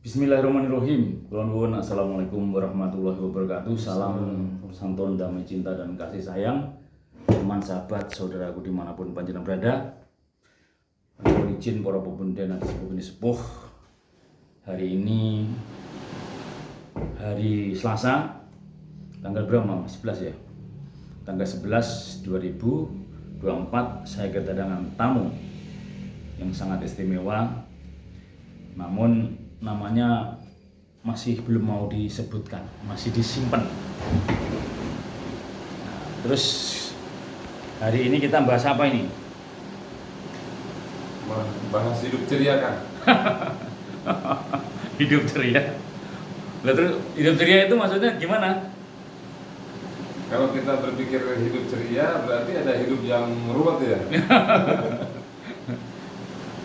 Bismillahirrahmanirrahim. Assalamualaikum warahmatullahi wabarakatuh. Salam santun, damai, cinta, dan kasih sayang teman, sahabat, saudaraku dimanapun panjenengan berada. Mohon izin para pepundhen dan sepuh. Hari ini hari Selasa, tanggal berapa? 11 ya. Tanggal 11 2024 saya kedatangan tamu yang sangat istimewa. Namun namanya masih belum mau disebutkan, masih disimpan. Terus hari ini kita bahas apa ini? Bahas hidup ceria, kan? Hidup ceria. Lah terus hidup ceria itu maksudnya gimana? Kalau kita berpikir hidup ceria, berarti ada hidup yang ruwet ya.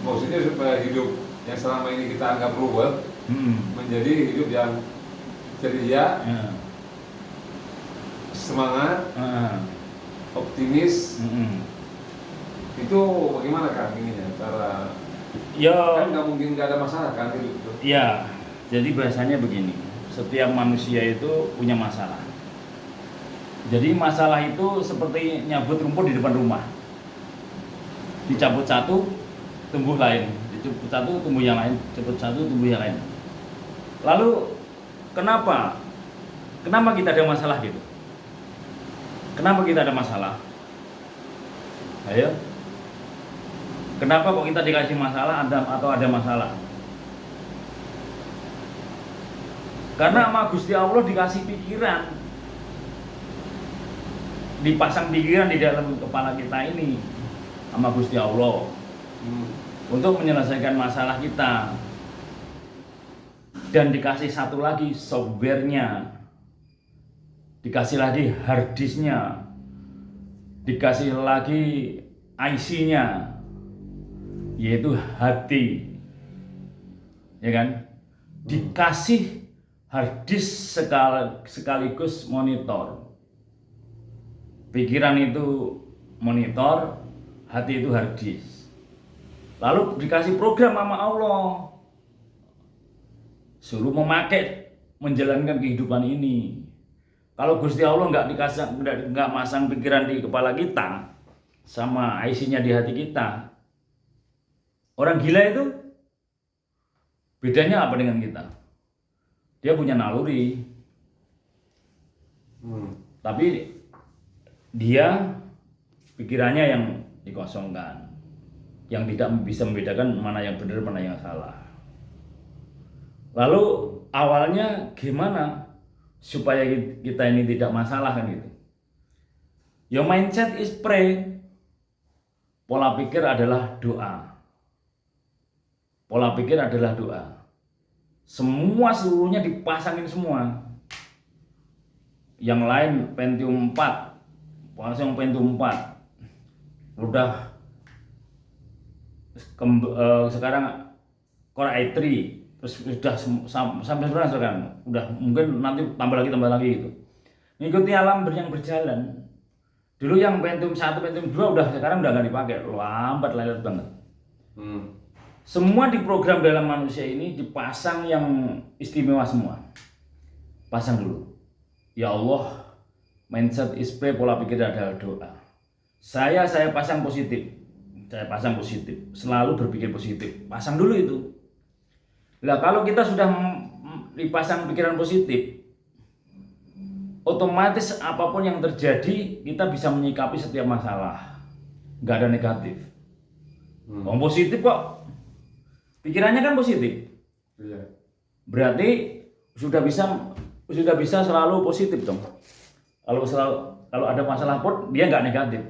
Maksudnya supaya hidup yang selama ini kita anggap ruwet menjadi hidup yang ceria, semangat, optimis. Itu bagaimana kan ininya cara? Kan nggak mungkin nggak ada masalah kan hidup itu. Ya, jadi bahasanya begini, setiap manusia itu punya masalah. Jadi masalah itu seperti nyabut rumput di depan rumah. Dicabut satu, tumbuh lain. Dicabut satu, tumbuh yang lain. Dicabut satu, tumbuh yang lain. Lalu kenapa kita ada masalah gitu? Kenapa kita ada masalah? Ayo. Kenapa kok kita dikasih masalah atau ada masalah? Karena sama Gusti Allah dikasih pikiran, dipasang pikiran di dalam kepala kita ini sama Gusti Allah untuk menyelesaikan masalah kita. Dan dikasih satu lagi softwarenya, dikasih lagi harddisknya, dikasih lagi IC-nya, yaitu hati, ya kan? Dikasih harddisk sekaligus monitor. Pikiran itu monitor, hati itu harddisk. Lalu dikasih program sama Allah, suruh memakai menjalankan kehidupan ini. Kalau Gusti Allah nggak masang pikiran di kepala kita sama IC-nya di hati kita, orang gila itu bedanya apa dengan kita? Dia punya naluri, tapi dia pikirannya yang dikosongkan, yang tidak bisa membedakan mana yang benar mana yang salah. Lalu awalnya gimana supaya kita ini tidak masalah kan gitu? Your mindset is pray. Pola pikir adalah doa. Pola pikir adalah doa. Semua seluruhnya dipasangin semua. Yang lain Pentium 4, pasang Pentium 4. Udah sekarang Core i3. Terus sudah sampai sekarang udah mungkin nanti tambah lagi gitu. Ngikuti alam yang berjalan. Dulu yang Pentium 1, Pentium 2 sekarang udah nggak dipakai, lambat lelet banget. Semua diprogram dalam manusia ini dipasang yang istimewa semua. Pasang dulu. Ya Allah, mindset is pray, pola pikir adalah doa. Saya pasang positif. Saya pasang positif. Selalu berpikir positif. Pasang dulu itu. Lah kalau kita sudah dipasang pikiran positif, otomatis apapun yang terjadi kita bisa menyikapi setiap masalah, nggak ada negatif. Positif kok, pikirannya kan positif. Berarti sudah bisa selalu positif dong. Kalau ada masalah pun dia nggak negatif.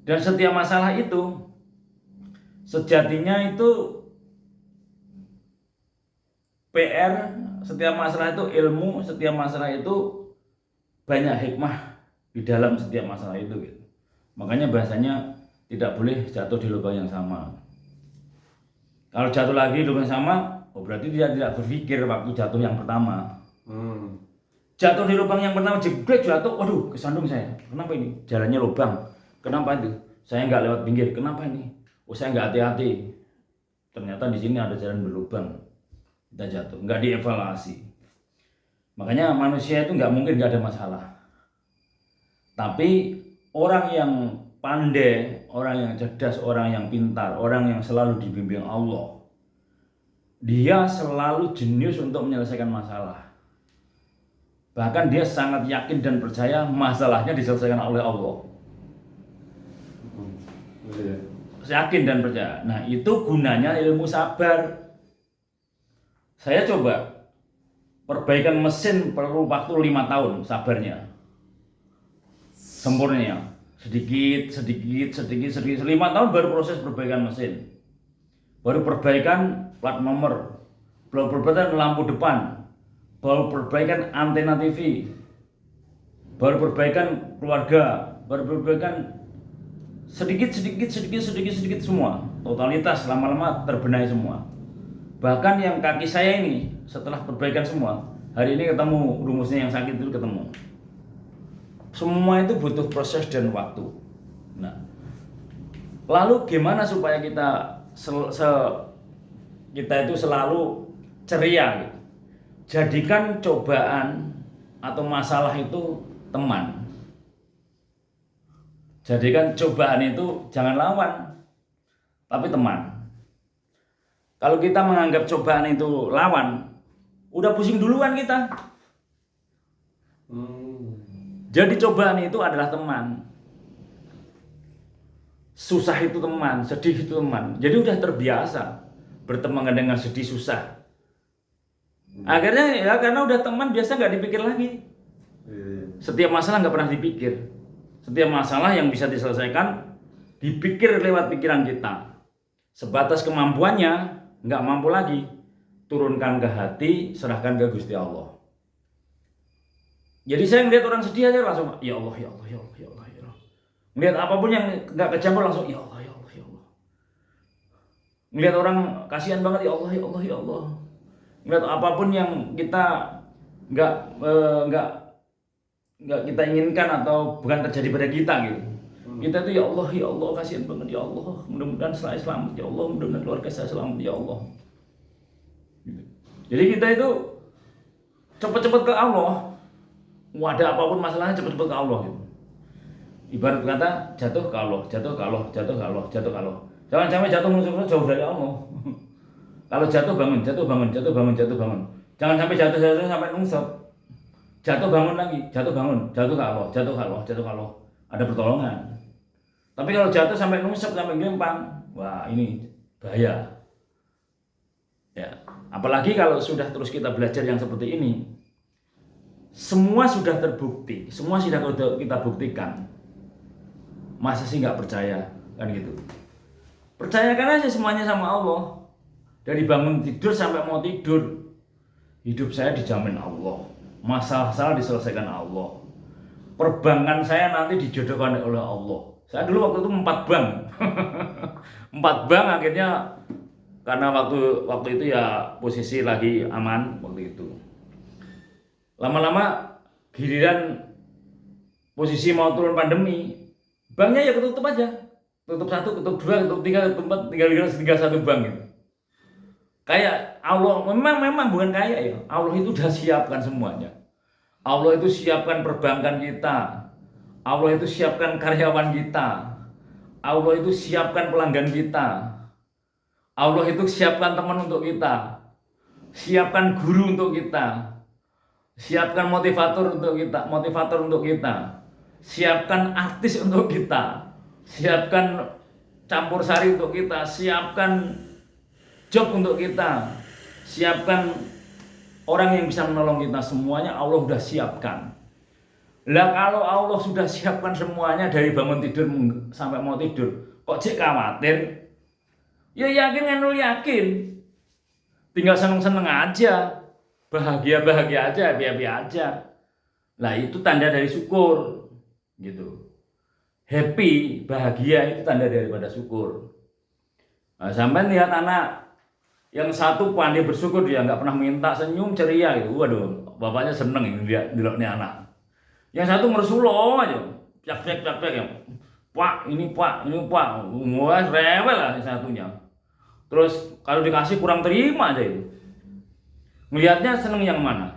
Dan setiap masalah itu sejatinya itu PR, setiap masalah itu ilmu, setiap masalah itu banyak hikmah di dalam setiap masalah itu gitu. Makanya bahasanya tidak boleh jatuh di lubang yang sama. Kalau jatuh lagi di lubang yang sama, berarti dia tidak berpikir waktu jatuh yang pertama. Jatuh di lubang yang pertama, jebret jatuh, waduh kesandung saya. Kenapa ini? Jalannya lubang. Kenapa itu? Saya nggak lewat pinggir. Kenapa ini? Saya nggak hati-hati. Ternyata di sini ada jalan berlubang. kita jatuh, nggak dievaluasi. Makanya manusia itu nggak mungkin nggak ada masalah. Tapi orang yang pandai, orang yang cerdas, orang yang pintar, orang yang selalu dibimbing Allah, dia selalu jenius untuk menyelesaikan masalah. Bahkan dia sangat yakin dan percaya masalahnya diselesaikan oleh Allah. Yakin dan percaya. Nah, itu gunanya ilmu sabar. Saya coba perbaikan mesin perlu waktu 5 tahun sabarnya. Sempurnanya. Sedikit, 5 tahun baru proses perbaikan mesin. Baru perbaikan plat nomor. Baru perbaikan lampu depan. Baru perbaikan antena TV. Baru perbaikan keluarga. Baru perbaikan sedikit semua. Totalitas lama-lama terbenahi semua. Bahkan yang kaki saya ini setelah perbaikan semua, hari ini ketemu rumusnya, yang sakit itu ketemu. Semua itu butuh proses dan waktu. Nah, lalu gimana supaya kita itu selalu ceria gitu? Jadikan cobaan atau masalah itu teman. Jadikan cobaan itu jangan lawan, tapi teman. Kalau kita menganggap cobaan itu lawan, udah pusing duluan kita. Jadi cobaan itu adalah teman. Susah itu teman, sedih itu teman. Jadi udah terbiasa berteman dengan sedih susah. Akhirnya ya karena udah teman, biasa nggak dipikir lagi. Setiap masalah nggak pernah dipikir. Setiap masalah yang bisa diselesaikan dipikir lewat pikiran kita. Sebatas kemampuannya, nggak mampu lagi, turunkan ke hati, serahkan ke Gusti Allah. Jadi saya ngeliat orang sedih aja langsung ya Allah, ya Allah, ya Allah, ya Allah, ya Allah. Ngeliat apapun yang nggak kecampur langsung ya Allah, ya Allah, ya Allah. Ngeliat orang kasihan banget ya Allah, ya Allah, ya Allah. Ngeliat apapun yang kita nggak kita inginkan atau bukan terjadi pada kita gitu. Kita tuh ya Allah, kasihan banget ya Allah. Mudah-mudahan saya selamat ya Allah, mudah-mudahan keluarga saya selamat ya Allah. Jadi kita itu cepat-cepat ke Allah. Ada apapun masalahnya cepat-cepat ke Allah gitu. Ibarat kata jatuh ke Allah, jatuh ke Allah, jatuh ke Allah, jatuh ke Allah. Jangan sampai jatuh musuh jauh dari Allah. Kalau jatuh bangun, jatuh bangun, jatuh bangun, jatuh bangun. Jangan sampai jatuh sampai nungsep. Jatuh bangun lagi, jatuh bangun, jatuh ke Allah, jatuh ke Allah, jatuh ke Allah. Ada pertolongan. Tapi kalau jatuh sampai nungsep, sampai gempang, wah ini bahaya. Ya, apalagi kalau sudah terus kita belajar yang seperti ini, semua sudah terbukti, semua sudah kita buktikan. Masa sih nggak percaya, kan gitu? Percayakan aja semuanya sama Allah. Dari bangun tidur sampai mau tidur, hidup saya dijamin Allah. Masalah diselesaikan Allah. Perbankan saya nanti dijodohkan oleh Allah. Saya dulu waktu itu 4 bank. 4 bank akhirnya karena waktu itu ya posisi lagi aman waktu itu. Lama-lama giliran posisi mau turun pandemi, banknya ya ketutup aja. Tutup 1, tutup 2, tutup 3, tutup 4, tinggal 1 bank gitu. Kayak Allah memang bukan kayak ya. Allah itu udah siapkan semuanya. Allah itu siapkan perbankan kita. Allah itu siapkan karyawan kita. Allah itu siapkan pelanggan kita. Allah itu siapkan teman untuk kita. Siapkan guru untuk kita. Siapkan motivator untuk kita. Siapkan artis untuk kita. Siapkan campur sari untuk kita. Siapkan job untuk kita, siapkan orang yang bisa menolong kita, semuanya Allah sudah siapkan. Lah kalau Allah sudah siapkan semuanya dari bangun tidur sampai mau tidur, kok cek khawatir? Ya yakin, tinggal seneng-seneng aja, bahagia aja, happy aja. Lah itu tanda dari syukur, gitu. Happy, bahagia itu tanda daripada syukur. Nah, sampai lihat anak yang satu pandai bersyukur, dia nggak pernah minta, senyum ceria gitu. Waduh, bapaknya seneng ini dia diloknya anak. Yang satu mersulo aja, piak ya. Pak, ini pak, wah rewel lah yang satunya. Terus kalau dikasih kurang terima aja itu. Ngelihatnya seneng yang mana?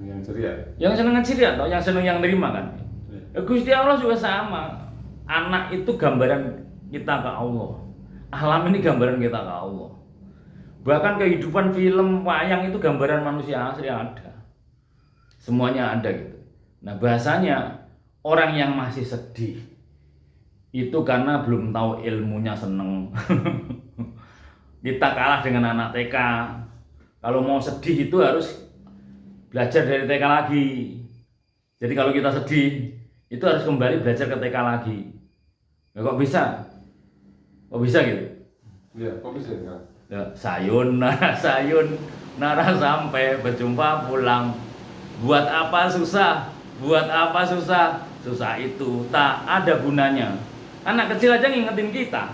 Yang ceria. Yang seneng ceria atau yang seneng yang terima kan? Gusti Allah juga sama. Anak itu gambaran kita ke Allah. Alam ini gambaran kita ke Allah. Bahkan kehidupan film wayang itu gambaran manusia asli ada. Semuanya ada gitu. Nah bahasanya orang yang masih sedih itu karena belum tahu ilmunya seneng. Kita kalah dengan anak TK. Kalau mau sedih itu harus belajar dari TK lagi. Jadi kalau kita sedih itu harus kembali belajar ke TK lagi. Ya, kok bisa? Kok bisa gitu? Iya, kok bisa ya? Ya, sayun, nara sampai berjumpa pulang. Buat apa susah? Buat apa susah? Susah itu tak ada gunanya. Anak kecil aja ngingetin kita.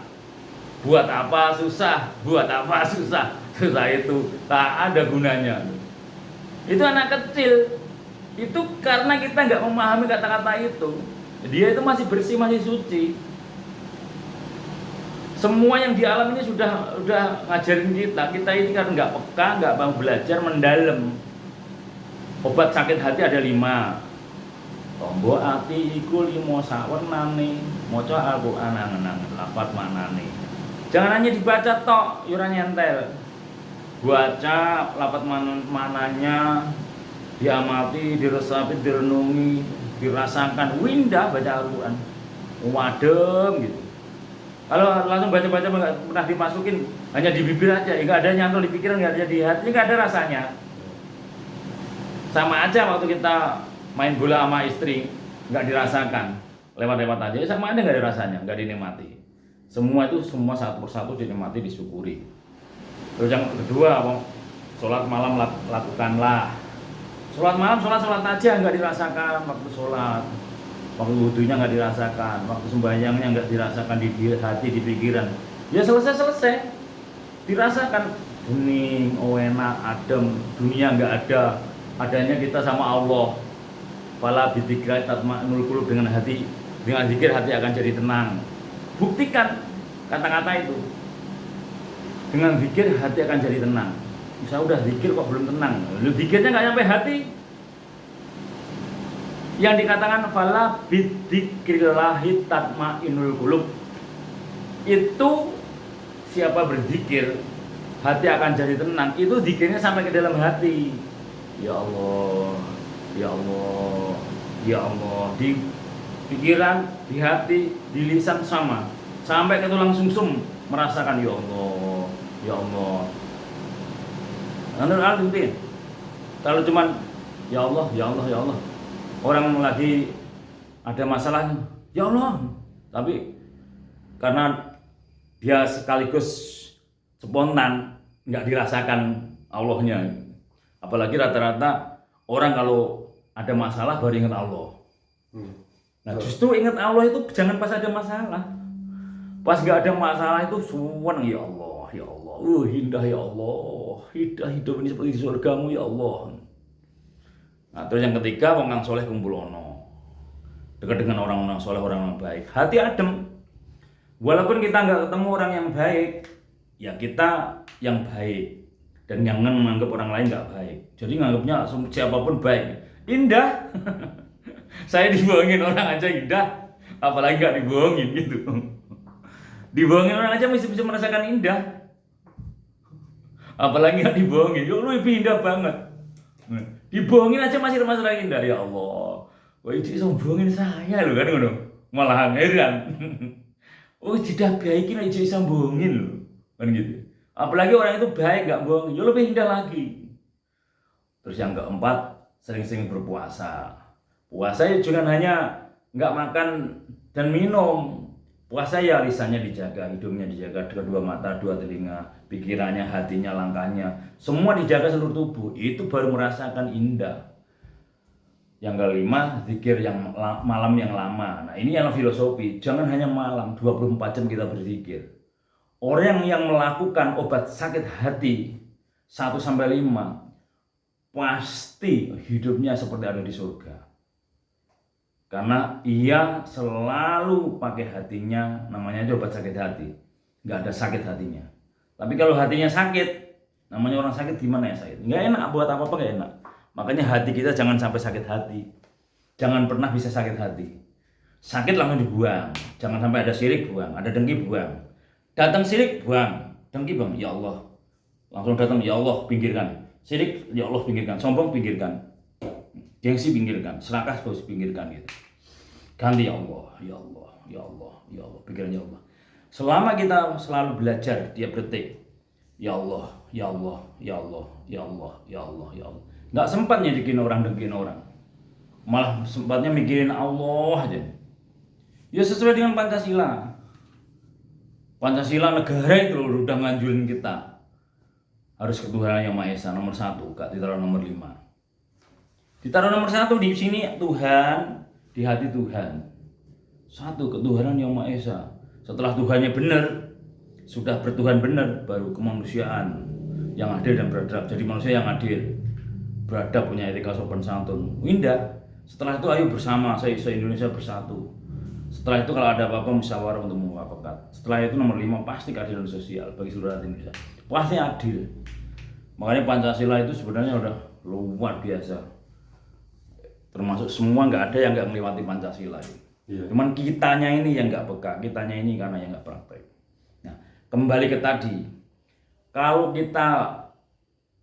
Buat apa susah? Buat apa susah? Susah itu tak ada gunanya. Itu anak kecil. Itu karena kita nggak memahami kata-kata itu. Dia itu masih bersih, masih suci. Semua yang di alam ini sudah ngajarin kita. Kita ini karena nggak peka, nggak mau belajar mendalam. Obat sakit hati ada 5. Tombo ati iku 5 sawenane. Maca Al-Qur'an angen-angen lafaz maknane. Jangan hanya dibaca tok, ora nyentel. Baca lafaz mananya, diamati, diresapi, direnungi, dirasakan. Windah baca Al-Qur'an. Wadem gitu. Kalau langsung baca-baca nggak pernah dimasukin, hanya di bibir aja, nggak ada nyantol di pikiran, nggak ada di hati, nggak ada rasanya. Sama aja waktu kita main bola sama istri, nggak dirasakan, lewat-lewat aja, sama aja nggak ada rasanya, nggak dinikmati. Semua itu semua satu persatu dinikmati, disyukuri. Terus yang kedua, sholat malam lakukanlah. Sholat malam, sholat aja nggak dirasakan waktu sholat. Waktu wudhunya nggak dirasakan, waktu sembahyangnya nggak dirasakan di hati, di pikiran. Ya selesai, dirasakan hening, enak, adem, dunia nggak ada, adanya kita sama Allah. Fala bidzikri tatma'innul qulub, dengan hati, dengan zikir hati akan jadi tenang. Buktikan kata-kata itu. Dengan zikir hati akan jadi tenang. Bisa udah zikir kok belum tenang. Lu zikirnya nggak sampai hati. Yang dikatakan fala bidzikrillahi tatma'innul qulub, itu siapa berzikir hati akan jadi tenang. Itu zikirnya sampai ke dalam hati. Ya Allah, ya Allah, ya Allah, di pikiran, di hati, di lisan sama, sampai ke tulang sumsum merasakan ya Allah, ya Allah. Nanti kalau cuman ya Allah, ya Allah, ya Allah, orang lagi ada masalahnya, ya Allah, tapi karena dia sekaligus spontan, nggak dirasakan Allahnya. Apalagi rata-rata orang kalau ada masalah baru ingat Allah. Nah justru ingat Allah itu jangan pas ada masalah. Pas nggak ada masalah itu suwon ya Allah, ya Allah, indah ya Allah, hidup ini seperti surgamu ya Allah. Nah terus yang ketiga, wong soleh kumpulono, dekat dengan orang-orang soleh, orang-orang baik, hati adem. Walaupun kita nggak ketemu orang yang baik, ya kita yang baik. Dan jangan menganggap orang lain nggak baik. Jadi nganggapnya siapapun baik, indah. Saya dibohongin orang aja indah, apalagi nggak dibohongin gitu. Dibohongin orang aja masih bisa merasakan indah, apalagi nggak dibohongin. Yo lu lebih indah banget. Dibohongin aja masih masalah indah. Ya Allah, wah itu sombongin saya loh kan, ngono. Malah heran. Oh tidak baikin aja sombongin loh, kan gitu. Apalagi orang itu baik, nggak bohong, ya lebih indah lagi. Terus yang keempat, sering-sering berpuasa. Puasa ya jangan hanya nggak makan dan minum. Puasa ya lisannya dijaga, hidungnya dijaga, kedua mata, dua telinga, pikirannya, hatinya, langkahnya, semua dijaga seluruh tubuh. Itu baru merasakan indah. Yang kelima, zikir yang malam yang lama. Nah ini yang filosofi, jangan hanya malam, 24 jam kita berzikir. Orang yang melakukan obat sakit hati 1-5 pasti hidupnya seperti ada di surga. Karena ia selalu pakai hatinya, namanya aja obat sakit hati. Nggak ada sakit hatinya. Tapi kalau hatinya sakit, Namanya orang sakit gimana ya sakit? Nggak enak, buat apa-apa nggak enak. Makanya hati kita jangan sampai sakit hati. Jangan pernah bisa sakit hati. Sakit langsung dibuang. Jangan sampai ada syirik, buang. Ada dengki, buang. Datang syirik, buang. Dengki, bang, ya Allah. Langsung datang, ya Allah, pinggirkan. Syirik, ya Allah, pinggirkan. Sombong, pinggirkan. Gengsi, pinggirkan. Serakah, pinggirkan gitu. Ganti, ya Allah, ya Allah, ya Allah, ya Allah. Pikiran ya Allah. Selama kita selalu belajar tiap detik, ya Allah, ya Allah, ya Allah, ya Allah, ya Allah, ya Allah. Nggak sempat nyedikin orang, dengkin orang. Malah sempatnya mikirin Allah aja. Ya sesuai dengan Pancasila. Pancasila negara itu udah nganjurin kita. Harus ketuhanan yang Maha Esa nomor 1, gak ditaruh nomor 5. Ditaruh nomor 1 di sini Tuhan, di hati Tuhan. 1, ketuhanan yang Maha Esa. Setelah Tuhannya benar, sudah bertuhan benar, baru kemanusiaan yang adil dan beradab. Jadi manusia yang adil, beradab, punya etika sopan santun. Indah. Setelah itu ayo bersama, se-Indonesia bersatu. Setelah itu kalau ada apa-apa musyawarah untuk mufakat. Setelah itu nomor 5 pasti keadilan sosial bagi seluruh rakyat Indonesia. Pasti adil. Makanya Pancasila itu sebenarnya udah luar biasa. Termasuk semua nggak ada yang nggak melewati Pancasila. Iya. Cuman kitanya ini yang nggak peka, kitanya ini karena yang nggak praktek. Nah, kembali ke tadi, kalau kita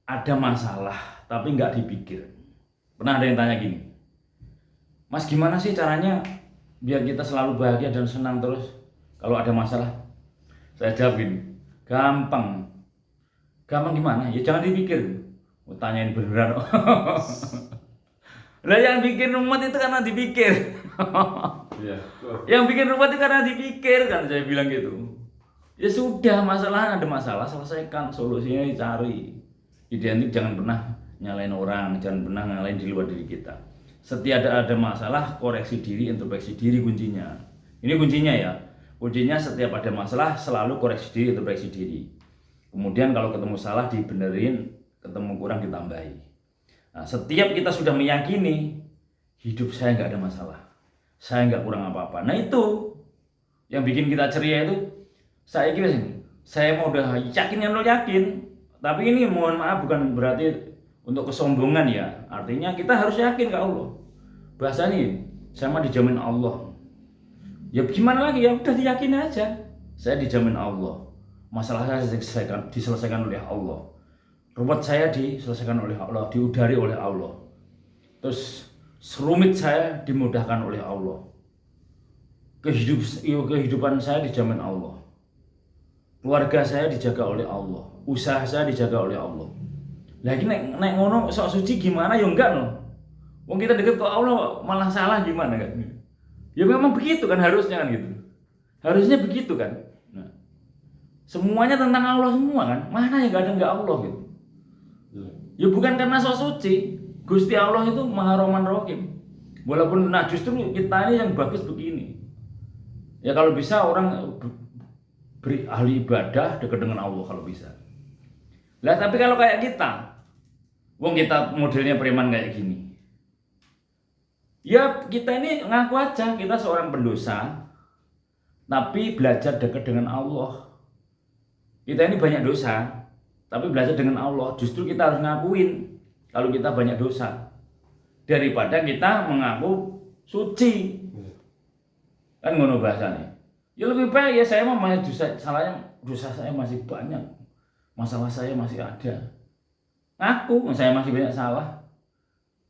ada masalah tapi nggak dipikir. Pernah ada yang tanya gini, Mas gimana sih caranya biar kita selalu bahagia dan senang terus kalau ada masalah? Saya jawab gini, gampang. Gampang gimana? Ya jangan dipikir. Tanyain beneran. Lah yang bikin rumit itu karena dipikir. Iya. Yang bikin rumit itu karena dipikir kan, saya bilang gitu. Ya sudah, masalah ada masalah selesaikan, solusinya dicari. Identik jangan pernah nyalain orang, jangan pernah nyalain di luar diri kita. Setiap ada masalah, koreksi diri, introspeksi diri kuncinya. Ini kuncinya ya. Kuncinya setiap ada masalah selalu koreksi diri, introspeksi diri. Kemudian kalau ketemu salah dibenerin, ketemu kurang ditambahi. Nah, setiap kita sudah meyakini hidup saya nggak ada masalah, saya nggak kurang apa-apa. Nah itu yang bikin kita ceria itu. Saya kira saya mau udah yakin yang lo yakin. Tapi ini mohon maaf bukan berarti untuk kesombongan ya. Artinya kita harus yakin ke Allah. Bahasa ini sama dijamin Allah. Ya gimana lagi ya, udah diyakini aja. Saya dijamin Allah. Masalah saya diselesaikan oleh Allah. Ruwet saya diselesaikan oleh Allah, diudari oleh Allah. Terus serumit saya dimudahkan oleh Allah. Kehidupan saya dijamin Allah. Keluarga saya dijaga oleh Allah. Usaha saya dijaga oleh Allah. Lagi naik ngono sok suci gimana ya enggak no. Wong kita deket ke Allah malah salah gimana kan? Ya memang begitu kan harusnya kan gitu. Harusnya begitu kan. Nah, semuanya tentang Allah semua kan. Mana yang enggak ada enggak Allah gitu. Ya bukan karena sok suci. Gusti Allah itu Maha Rahman Rahim. Walaupun nah justru kita ini yang bagus begini. Ya kalau bisa orang beri ahli ibadah dekat dengan Allah kalau bisa. Lah tapi kalau kayak kita, wong kita modelnya preman kayak gini. Ya kita ini ngaku aja kita seorang pendosa, tapi belajar dekat dengan Allah. Kita ini banyak dosa, tapi belajar dengan Allah. Justru kita harus ngakuin kalau kita banyak dosa, daripada kita mengaku suci. Kan ngono bahasanya. Ya lebih baik ya saya mah masih dosa saya masih banyak, masalah saya masih ada. Aku saya masih banyak salah.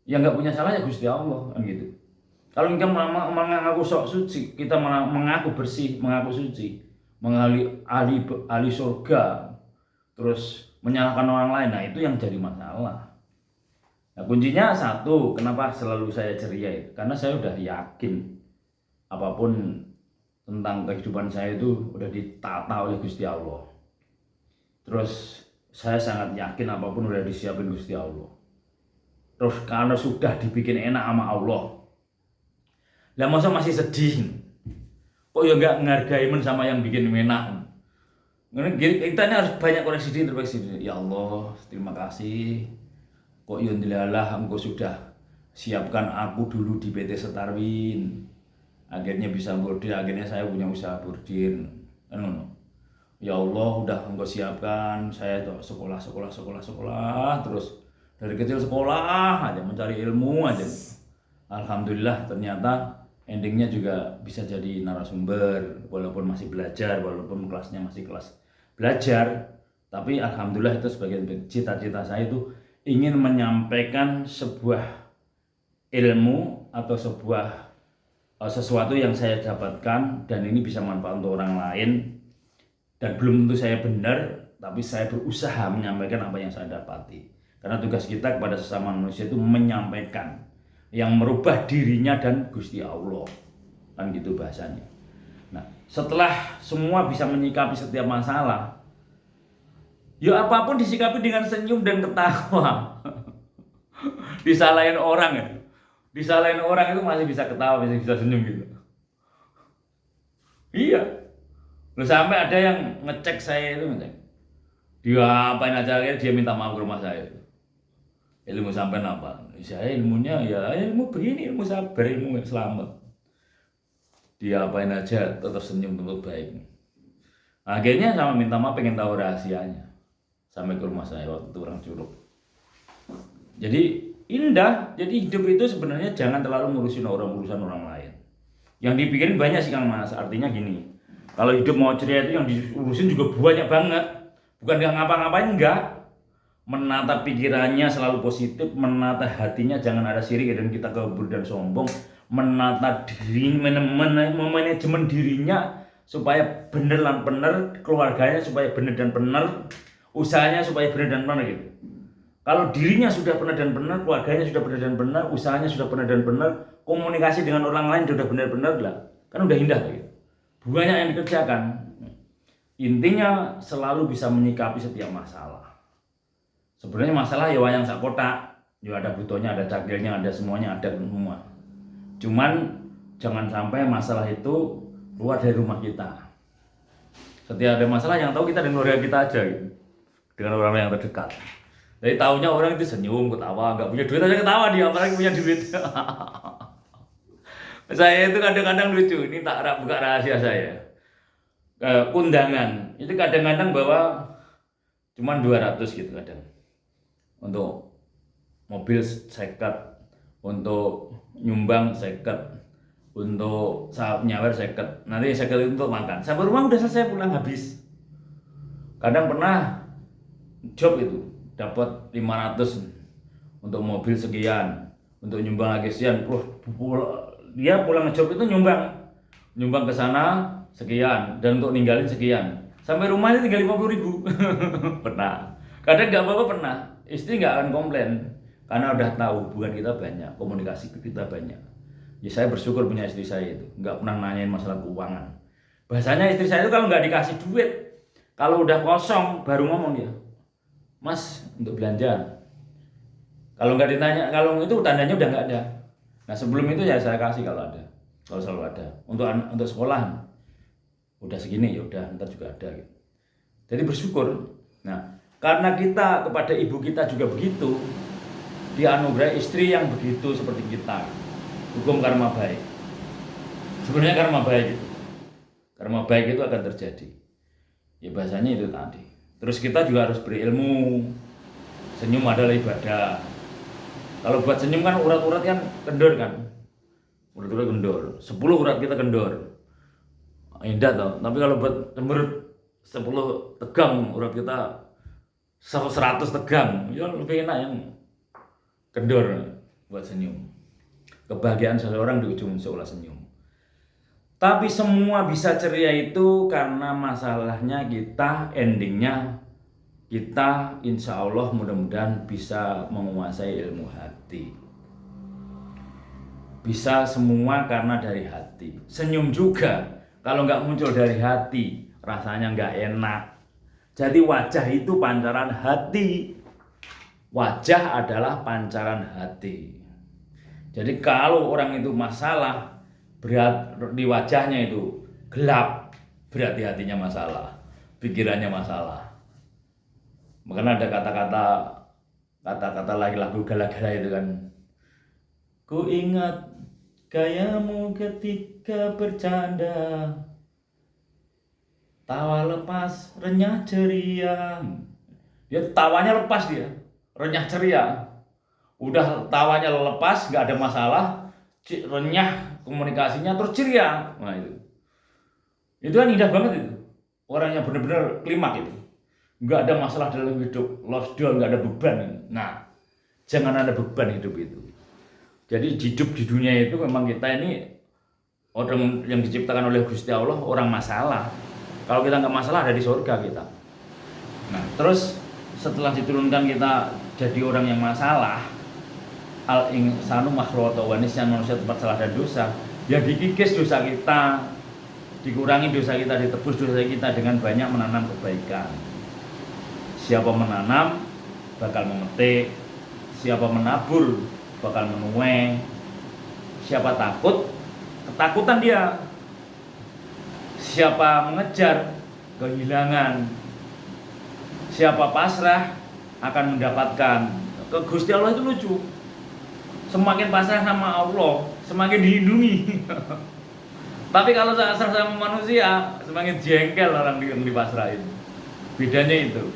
Yang nggak punya salah ya Gusti Allah kan gitu. Kalau kita mengaku sok suci, kita mengaku bersih, mengaku suci, ahli surga, terus menyalahkan orang lain, nah itu yang jadi masalah. Nah kuncinya satu, kenapa selalu saya ceria itu? Karena saya udah yakin apapun tentang kehidupan saya itu udah ditata oleh Gusti Allah. Terus saya sangat yakin apapun udah disiapin Gusti Allah. Terus karena sudah dibikin enak sama Allah, lah masa masih sedih? Kok ya nggak ngargai sama yang bikin enak? Kita ini harus banyak koreksi diri, introspeksi diri. Ya Allah, terima kasih. Kok ya ndilalah engkau sudah siapkan aku dulu di PT Setarwin. Akhirnya bisa bordil, akhirnya saya punya usaha bordil. ya Allah udah Engkau siapkan saya tuh sekolah, terus dari kecil sekolah aja mencari ilmu aja. Alhamdulillah ternyata endingnya juga bisa jadi narasumber walaupun masih belajar, walaupun kelasnya masih kelas belajar, tapi alhamdulillah itu sebagai cita-cita saya itu ingin menyampaikan sebuah ilmu atau sebuah sesuatu yang saya dapatkan dan ini bisa manfaat untuk orang lain, dan belum tentu saya benar, tapi saya berusaha menyampaikan apa yang saya dapati. Karena tugas kita kepada sesama manusia itu menyampaikan yang merubah dirinya dan Gusti Allah. Kan gitu bahasanya. Nah, setelah semua bisa menyikapi setiap masalah, ya apapun disikapi dengan senyum dan ketawa. Disalahin orang ya. Disalahin orang itu masih bisa ketawa, masih bisa senyum gitu. Iya. Loh, sampai ada yang ngecek saya itu, dia apain aja, dia minta maaf ke rumah saya. Ilmu sampean apa? Saya ilmunya ya ilmu begini, ilmu sabar, ilmu selamat. Dia apain aja tetap senyum, tetap baik. Akhirnya sama minta maaf, pengen tahu rahasianya. Sampai ke rumah saya waktu itu orang Curug. Jadi indah. Jadi hidup itu sebenarnya jangan terlalu ngurusin urusan orang lain. Yang dipikirin banyak sih Kang Mas. Artinya gini, kalau hidup mau ceria itu yang diurusin juga banyak banget. Bukan nggak ngapa-ngapain, enggak. Menata pikirannya selalu positif, menata hatinya jangan ada sirik dan kita kabur dan sombong, menata diri, manajemen dirinya supaya bener dan bener, keluarganya supaya bener dan bener, usahanya supaya bener dan bener gitu. Kalau dirinya sudah benar dan benar, keluarganya sudah benar dan benar, usahanya sudah benar dan benar, komunikasi dengan orang lain sudah benar-benar lah, kan udah indah gitu. Banyak yang dikerjakan. Intinya selalu bisa menyikapi setiap masalah. Sebenarnya masalah ya wayang sak kotak, ya ada butuhnya, ada cakilnya, ada semuanya, ada semua. Cuman jangan sampai masalah itu keluar dari rumah kita. Setiap ada masalah yang tahu kita dan keluarga kita aja gitu. Dengan orang yang terdekat. Jadi tahunya orang itu senyum, ketawa, nggak punya duit aja ketawa dia, apalagi punya duit. Saya itu kadang-kadang lucu, ini tak buka rahasia saya. Undangan itu kadang-kadang bawa cuman 200 gitu kadang. Untuk mobil seket, untuk nyumbang seket, untuk nyawer seket, nanti seket itu untuk makan. Sampai rumah udah selesai, pulang habis. Kadang pernah job itu dapat 500 untuk mobil sekian, untuk nyumbang lagi sekian. Dia pulang ngejob itu nyumbang ke sana sekian, dan untuk ninggalin sekian. Sampai rumahnya tinggal 50.000. Pernah. Kadang nggak apa-apa pernah. Istri nggak akan komplain karena udah tahu hubungan kita banyak, komunikasi kita banyak. Ya saya bersyukur punya istri saya itu, nggak pernah nanyain masalah keuangan. Bahasanya istri saya itu kalau nggak dikasih duit, kalau udah kosong baru ngomong dia, Mas untuk belanja. Kalau nggak ditanya, kalau itu tandanya udah nggak ada. Nah sebelum itu ya saya kasih kalau ada, kalau selalu ada. Untuk sekolah udah segini ya udah, ntar juga ada gitu. Jadi bersyukur. Nah karena kita kepada ibu kita juga begitu, dianugerahi istri yang begitu seperti kita. Hukum karma baik. Sebenarnya karma baik itu. Karma baik itu akan terjadi. Ya bahasanya itu tadi. Terus kita juga harus berilmu. Senyum adalah ibadah. Kalau buat senyum kan urat-urat kan kendor kan. Urat-urat kendor. 10 urat kita kendor. Indah toh. Tapi kalau buat cemberut 10 tegang urat kita 100 tegang, ya lebih enak yang kendor buat senyum. Kebahagiaan seseorang di ujung seolah senyum. Tapi semua bisa ceria itu karena masalahnya kita, endingnya kita insya Allah mudah-mudahan bisa menguasai ilmu hati. Bisa semua karena dari hati. Senyum juga kalau nggak muncul dari hati rasanya nggak enak. Jadi wajah itu pancaran hati. Wajah adalah pancaran hati. Jadi kalau orang itu masalah, berat di wajahnya itu gelap, berarti hatinya masalah, pikirannya masalah. Makanya ada kata-kata lagi lagu gala-gala itu kan. Ku ingat gayamu ketika bercanda, tawa lepas, renyah ceria. Dia tawanya lepas dia, renyah ceria. Udah tawanya lepas, nggak ada masalah, renyah komunikasinya terus ceria. Nah itu kan indah banget itu. Orang yang benar-benar klimak itu. Nggak ada masalah dalam hidup, lost down, nggak ada beban. Nah, jangan ada beban hidup itu. Jadi hidup di dunia itu memang kita ini orang yang diciptakan oleh Gusti Allah, orang masalah. Kalau kita nggak masalah ada di surga kita. Nah, terus setelah diturunkan kita jadi orang yang masalah, al insanu makhlukun wa nisyan, manusia tempat salah dan dosa, ya dikikis dosa kita, dikurangi dosa kita, ditebus dosa kita dengan banyak menanam kebaikan. Siapa menanam bakal memetik, siapa menabur bakal menuai, siapa takut ketakutan dia, siapa mengejar kehilangan, siapa pasrah akan mendapatkan. Ke Gusti Allah itu lucu, semakin pasrah sama Allah semakin dilindungi. Tapi kalau pasrah sama manusia semakin jengkel orang yang dipasrahin. Bedanya itu.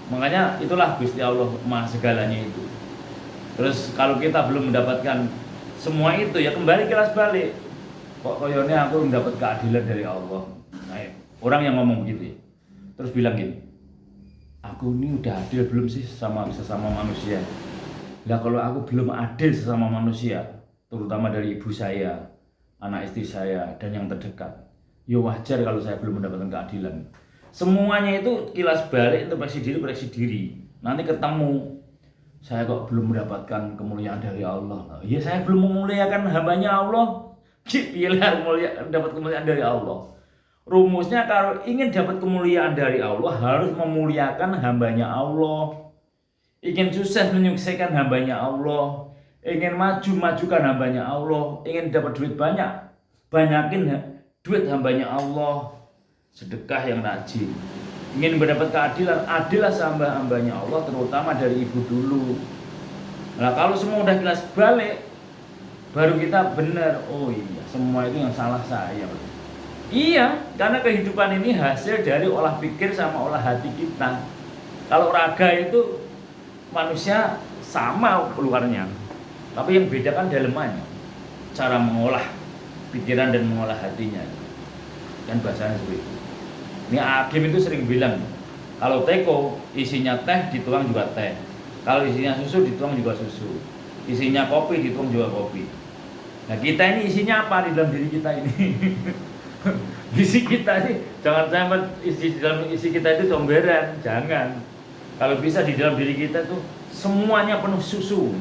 Makanya itulah Gusti Allah Maha segalanya itu. Terus kalau kita belum mendapatkan semua itu, ya kembali kilas balik. Kok koyone aku mendapat keadilan dari Allah. Nah, orang yang ngomong begitu ya. Terus bilang gini, aku ini udah adil belum sih sama sesama manusia? Lah kalau aku belum adil sesama manusia, terutama dari ibu saya, anak istri saya, dan yang terdekat, ya wajar kalau saya belum mendapatkan keadilan. Semuanya itu kilas balik, introspeksi diri. Nanti ketemu, saya kok belum mendapatkan kemuliaan dari Allah. Ya saya belum memuliakan hambanya Allah. Pilih dapat kemuliaan dari Allah. Rumusnya kalau ingin dapat kemuliaan dari Allah harus memuliakan hambanya Allah. Ingin sukses menyukseskan hambanya Allah. Ingin majukan hambanya Allah. Ingin dapat duit banyak, banyakin duit hambanya Allah. Sedekah yang rajin. Ingin mendapat keadilan, adillah sama hambanya Allah, terutama dari ibu dulu. Nah kalau semua udah jelas balik, baru kita benar. Oh iya, semua itu yang salah saya. Iya, karena kehidupan ini hasil dari olah pikir sama olah hati kita. Kalau raga itu manusia sama luarnya, tapi yang beda kan dalemannya, cara mengolah pikiran dan mengolah hatinya. Kan bahasanya seperti itu. Ini Hakim itu sering bilang, kalau teko isinya teh dituang juga teh, kalau isinya susu dituang juga susu, isinya kopi dituang juga kopi. Nah kita ini isinya apa di dalam diri kita ini? Isi kita sih jangan sampai isi kita itu comberan, jangan. Kalau bisa di dalam diri kita tuh semuanya penuh susu.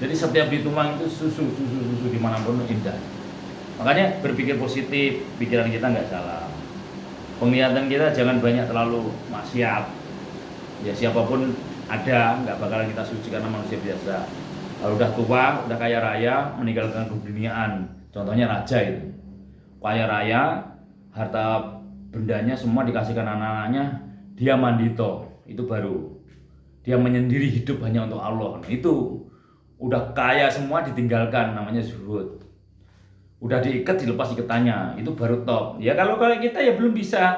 Jadi setiap dituang itu susu dimanapun indah. Makanya berpikir positif, pikiran kita nggak salah. Penglihatan kita jangan banyak terlalu maksiat. Ya siapapun ada, nggak bakalan kita suci karena manusia biasa. Kalau udah tua, udah kaya raya, meninggalkan keduniaan. Contohnya raja itu, kaya raya, harta bendanya semua dikasihkan anak-anaknya, dia mandito, itu baru dia menyendiri hidup hanya untuk Allah. Nah, itu udah kaya semua ditinggalkan, namanya zuhud. Udah diikat dilepas ikatannya, itu baru top. Ya kalau kita ya belum bisa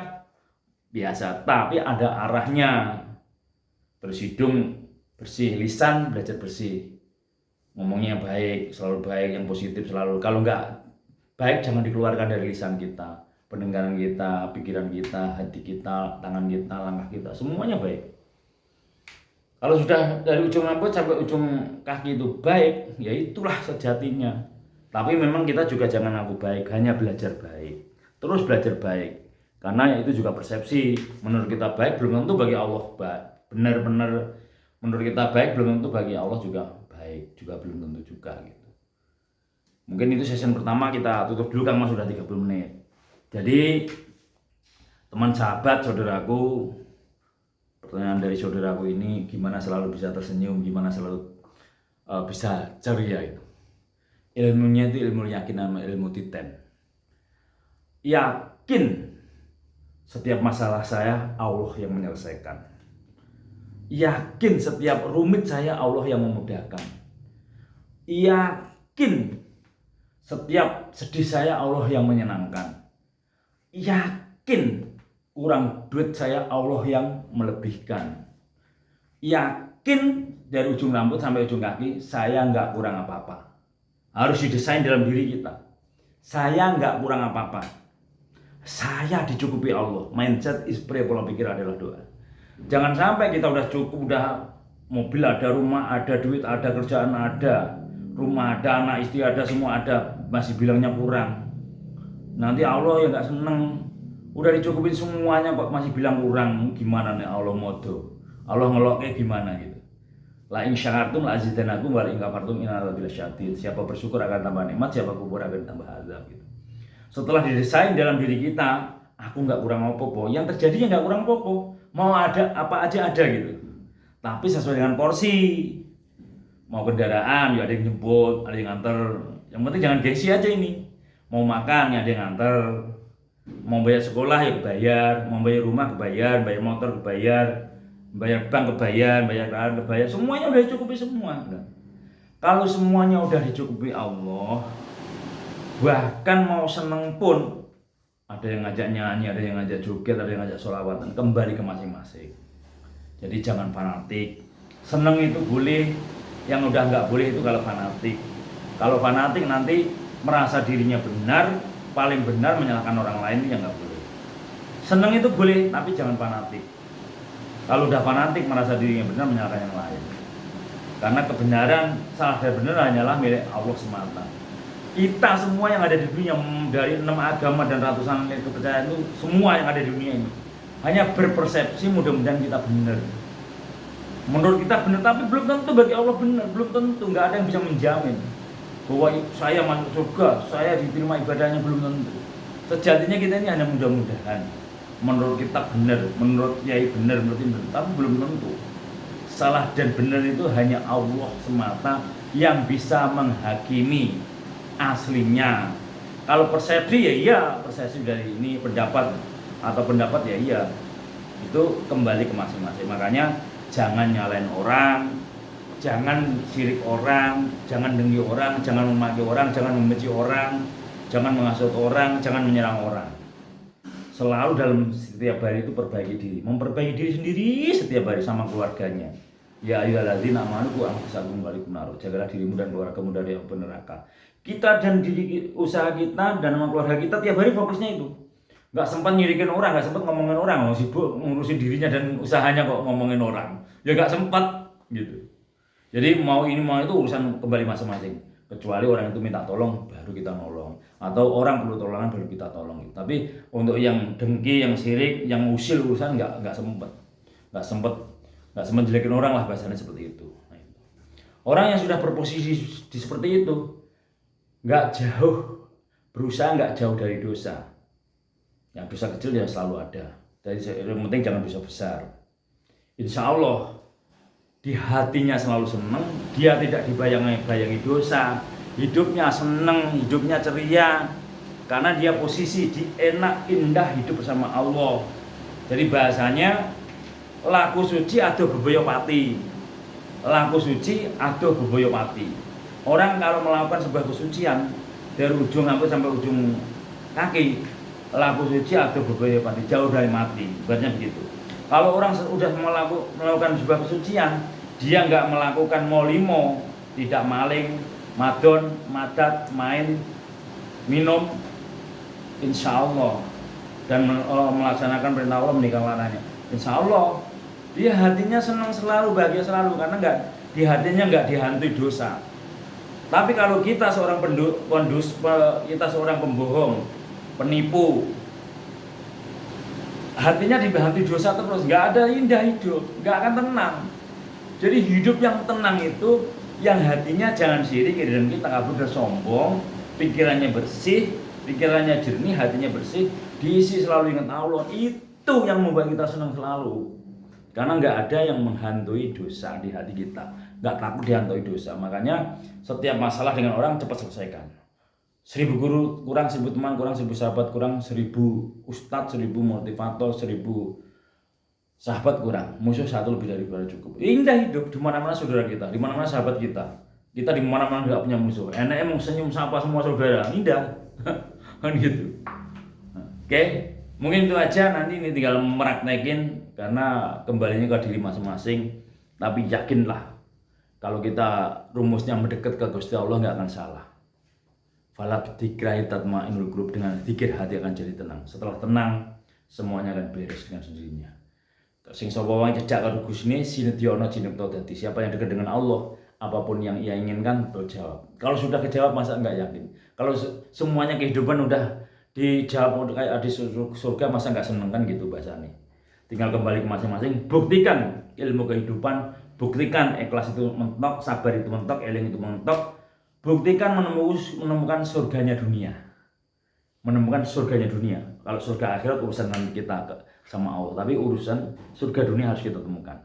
biasa, tapi ada arahnya. Terus hidung bersih, lisan belajar bersih, ngomongnya baik, selalu baik, yang positif selalu. Kalau nggak baik jangan dikeluarkan dari lisan kita, pendengaran kita, pikiran kita, hati kita, tangan kita, langkah kita, semuanya baik. Kalau sudah dari ujung rambut sampai ujung kaki itu baik, ya itulah sejatinya. Tapi memang kita juga jangan ngaku baik, hanya belajar baik, terus belajar baik. Karena itu juga persepsi, menurut kita baik belum tentu bagi Allah baik. Benar-benar menurut kita baik belum tentu bagi Allah juga baik, juga belum tentu juga gitu. Mungkin itu sesi pertama, kita tutup dulu Kang Mas, sudah 30 menit. Jadi teman sahabat saudaraku, pertanyaan dari saudaraku ini, gimana selalu bisa tersenyum, gimana selalu bisa ceria itu. Ilmunya itu ilmu yakin sama ilmu titen. Yakin setiap masalah saya Allah yang menyelesaikan. Yakin setiap rumit saya Allah yang memudahkan. Yakin setiap sedih saya Allah yang menyenangkan. Yakin kurang duit saya, Allah yang melebihkan. Yakin dari ujung rambut sampai ujung kaki saya nggak kurang apa-apa. Harus didesain dalam diri kita. Saya nggak kurang apa-apa. Saya dicukupi Allah. Mindset is prayer, pola pikir adalah doa. Jangan sampai kita udah cukup, udah mobil ada, rumah ada, duit ada, kerjaan ada, rumah ada, anak istri ada, semua ada, masih bilangnya kurang. Nanti Allah ya nggak seneng. Udah dicukupin semuanya kok masih bilang kurang, gimana nih Allah modo? Allah ngeloknya gimana gitu? La in syakartum la azidannakum wa la in kafartum inna adzabi lasyadid. Siapa bersyukur akan tambah nikmat, siapa kufur akan tambah azab gitu. Setelah didesain dalam diri kita, aku nggak kurang apa-apa. Yang terjadinya nggak kurang apa-apa. Mau ada apa aja ada gitu. Tapi sesuai dengan porsi. Mau kendaraan ya ada yang jemput, ada yang nganter. Yang penting jangan gengsi aja ini. Mau makan ya ada yang nganter. Mau bayar sekolah ya kebayar, mau bayar rumah kebayar, bayar motor kebayar, bayar bank kebayar, bayar KR kebayar, semuanya udah dicukupi semua. Kalau semuanya udah dicukupi Allah, bahkan mau seneng pun ada yang ngajak nyanyi, ada yang ngajak joget, ada yang ngajak sholawatan, kembali ke masing-masing. Jadi jangan fanatik. Seneng itu boleh, yang udah nggak boleh itu kalau fanatik. Kalau fanatik nanti merasa dirinya benar, paling benar, menyalahkan orang lain, itu yang nggak boleh. Seneng itu boleh, tapi jangan fanatik. Kalau udah fanatik merasa dirinya benar, menyalahkan yang lain. Karena kebenaran, salah dan benar hanyalah milik Allah semata. Kita semua yang ada di dunia, dari 6 agama dan ratusan kepercayaan itu, semua yang ada di dunia ini hanya berpersepsi, mudah-mudahan kita benar. Menurut kita benar, tapi belum tentu bagi Allah benar, belum tentu, nggak ada yang bisa menjamin bahwa saya masuk surga, saya diterima ibadahnya, belum tentu. Sejatinya kita ini hanya mudah-mudahan. Menurut kita benar, menurut Yai benar, menurut ini benar, tapi belum tentu. Salah dan benar itu hanya Allah semata yang bisa menghakimi aslinya. Kalau persepsi ya iya, persepsi dari ini pendapat atau pendapat ya iya. Itu kembali ke masing-masing. Makanya jangan nyalain orang, jangan sirik orang, jangan dengki orang, jangan memaki orang, jangan membenci orang, jangan menghasut orang, jangan menyerang orang. Selalu dalam setiap hari itu perbaiki diri, memperbaiki diri sendiri setiap hari sama keluarganya. Ya ayyuhalladzina amanu qu anfusakum wa ahlikum nar. Jagalah dirimu dan keluargamu dari api neraka. Kita dan diri usaha kita dan sama keluarga kita tiap hari fokusnya itu. Nggak sempat nyirikin orang, nggak sempat ngomongin orang, sibuk ngurusin dirinya dan usahanya kok ngomongin orang. Ya nggak sempat gitu. Jadi mau ini mau itu urusan kembali masing-masing. Kecuali orang itu minta tolong baru kita nolong, atau orang perlu tolongan baru kita tolong. Tapi untuk yang dengki, yang sirik, yang usil urusan nggak sempet jelekin orang lah, bahasanya seperti itu. Orang yang sudah berposisi di seperti itu nggak jauh, berusaha nggak jauh dari dosa. Yang dosa kecil ya selalu ada. Jadi yang penting jangan dosa besar. Insya Allah di hatinya selalu senang, dia tidak dibayangi dosa, hidupnya senang, hidupnya ceria, karena dia posisi di enak indah hidup bersama Allah. Jadi bahasanya laku suci adoh bebaya pati, laku suci adoh bebaya pati. Orang kalau melakukan sebuah kesucian dari ujung sampai ujung kaki, laku suci adoh bebaya pati, jauh dari mati, buatnya begitu. Kalau orang sudah melakukan sebuah kesucian, dia nggak melakukan molimo, tidak maling, madon, madat, main, minum, insya Allah, dan melaksanakan perintah Allah, menikah larangannya, insya Allah dia hatinya senang selalu, bahagia selalu, karena di hatinya nggak dihantui dosa. Tapi kalau kita seorang kita seorang pembohong, penipu, hatinya dihantui dosa terus, nggak ada indah hidup, nggak akan tenang. Jadi hidup yang tenang itu yang hatinya jangan sirik dan kita kabur dan sombong, pikirannya bersih, pikirannya jernih, hatinya bersih, diisi selalu ingat Allah. Itu yang membuat kita senang selalu. Karena nggak ada yang menghantui dosa di hati kita, nggak takut dihantui dosa. Makanya setiap masalah dengan orang cepat selesaikan. 1000 guru kurang, 1000 teman kurang, 1000 sahabat kurang, 1000 ustadz, 1000 motivator, 1000 sahabat kurang, musuh satu lebih daripada cukup. Indah hidup, di mana-mana saudara kita, di mana-mana sahabat kita. Kita di mana-mana nggak punya musuh. Enaknya mau senyum sapa semua saudara, indah. Kan gitu. Oke. Mungkin itu aja, nanti ini tinggal meraktekin karena kembalinya ke diri masing-masing. Tapi yakinlah kalau kita rumusnya mendekat ke Gusti Allah nggak akan salah. Fala bidzikri tatma'innul qulub, dengan zikir hati akan jadi tenang. Setelah tenang, semuanya akan beres dengan sendirinya. Sing sapa wae jejak karo Gusine sinedya ana jinepta dadi. Siapa yang dekat dengan Allah, apapun yang ia inginkan terjawab. Kalau sudah kejawab masa enggak yakin? Kalau semuanya kehidupan udah dijawab kayak di surga, masa enggak seneng kan gitu bahasanya. Tinggal kembali ke masing-masing, buktikan ilmu kehidupan, buktikan ikhlas itu mentok, sabar itu mentok, eling itu mentok, buktikan menemukan surganya dunia. Menemukan surganya dunia. Kalau surga akhirat urusan nanti kita sama Allah, tapi urusan surga dunia harus kita temukan.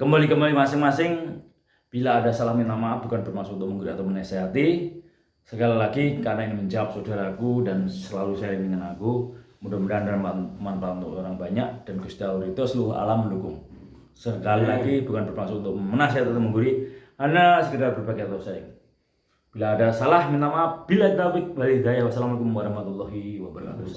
Kembali masing-masing. Bila ada salah minta maaf, bukan bermaksud untuk menggurui atau menasihati. Sekali lagi karena ini menjawab saudaraku dan selalu sharing dengan aku, mudah-mudahan bermanfaat untuk orang banyak dan Gusti Allah itu seluruh alam mendukung. Sekali lagi bukan bermaksud untuk menasihati atau menggurui, hanya sekedar berbagi atau sharing. Bila ada salah minta maaf. Bila taufik wal hidayah. Wassalamualaikum warahmatullahi wabarakatuh.